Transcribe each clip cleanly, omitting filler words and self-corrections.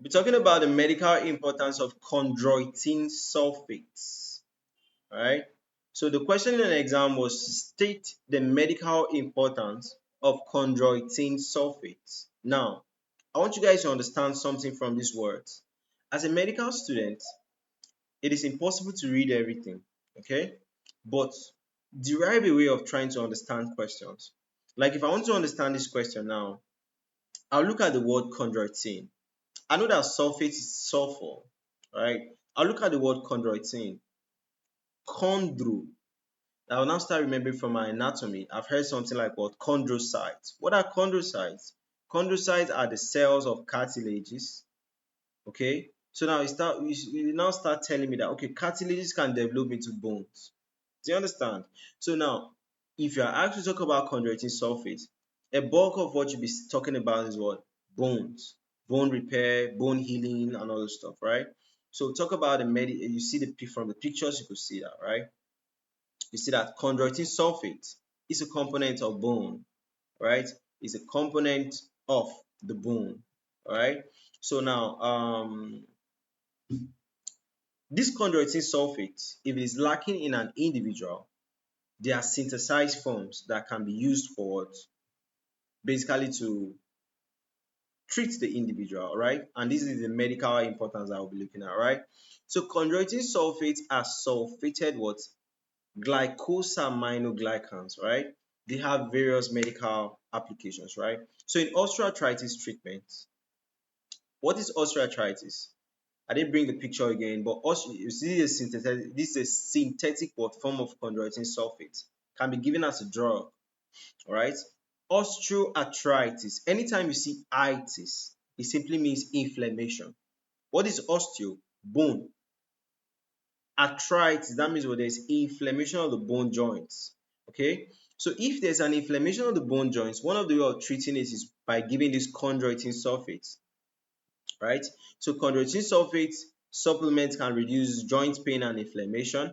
We're talking about the medical importance of chondroitin sulfates. All right. So the question in the exam was state the medical importance of chondroitin sulfates. Now, I want you guys to understand something from these words. As a medical student, it is impossible to read everything, okay? But derive a way of trying to understand questions. Like if I want to understand this question now, I'll look at the word chondroitin. I know that sulfate is sulfur, right? I'll look at the word chondroitin. Chondro. I will now start remembering from my anatomy. I've heard something like what? Chondrocytes. What are chondrocytes? Chondrocytes are the cells of cartilages. Okay. So now you now start telling me that okay, cartilages can develop into bones. Do you understand? So now, if you are asked to talk about chondroitin sulfate, a bulk of what you'll be talking about is what? Bones, bone repair, bone healing, and all this stuff, right? So talk about you see from the pictures, you could see that, right? You see that chondroitin sulfate is a component of bone, right? It's a component of the bone, all right? So now, this chondroitin sulfate, if it is lacking in an individual, there are synthesized forms that can be used for basically to treat the individual, right? And this is the medical importance that we'll be looking at, right? So chondroitin sulfates are sulfated what? Glycosaminoglycans, right? They have various medical applications, right? So in osteoarthritis treatment, what is osteoarthritis? I didn't bring the picture again, but you see this is a synthetic form of chondroitin sulfate. Can be given as a drug, all right? Osteoarthritis. Anytime you see itis, it simply means inflammation. What is osteo? Bone. Arthritis, that means there's inflammation of the bone joints. Okay, so if there's an inflammation of the bone joints, one of the way of treating it is by giving this chondroitin sulfate, right? So chondroitin sulfate supplements can reduce joint pain and inflammation.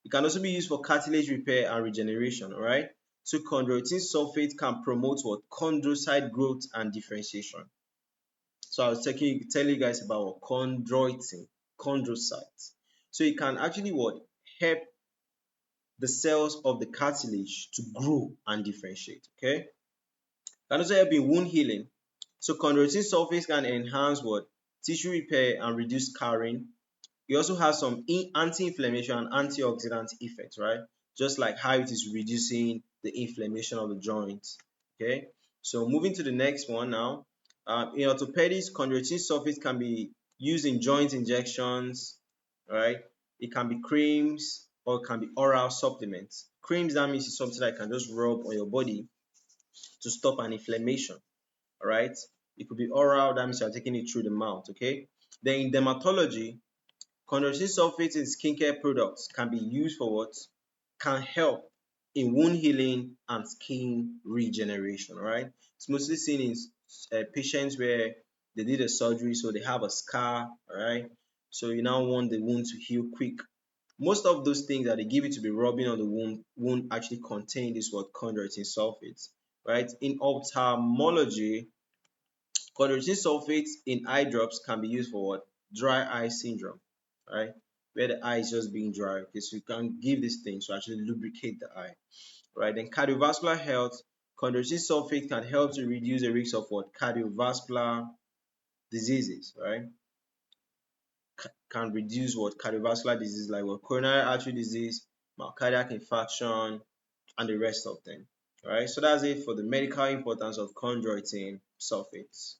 It can also be used for cartilage repair and regeneration, all right? So chondroitin sulfate can promote what? Chondrocyte growth and differentiation. So I was telling you guys about what? Chondrocytes. So it can actually what? Help the cells of the cartilage to grow and differentiate, okay? Can also help in wound healing. So chondroitin sulfate can enhance what? Tissue repair and reduce scarring. It also has some anti-inflammation and antioxidant effects, right? Just like how it is reducing the inflammation of the joints. Okay, so moving to the next one now. In orthopedics, chondroitin sulfate can be used in joint injections, right? It can be creams or it can be oral supplements. Creams, that means it's something that can just rub on your body to stop an inflammation, all right? It could be oral, that means you're taking it through the mouth, okay? Then in dermatology, chondroitin sulfate in skincare products can be used for what? Can help in wound healing and skin regeneration, right? It's mostly seen in patients where they did a surgery, so they have a scar, right? So you now want the wound to heal quick. Most of those things that they give you to be rubbing on the wound actually contain this what? Chondroitin sulfates, right? In ophthalmology, chondroitin sulfates in eye drops can be used for what? Dry eye syndrome, right? Where the eye is just being dry. Okay, so you can give these things to actually lubricate the eye, right? Then cardiovascular health, chondroitin sulfate can help to reduce the risk of what? Cardiovascular diseases, right? Can reduce what? Cardiovascular disease like what? Coronary artery disease, myocardial infarction, and the rest of them. All right, so that's it for the medical importance of chondroitin sulfates.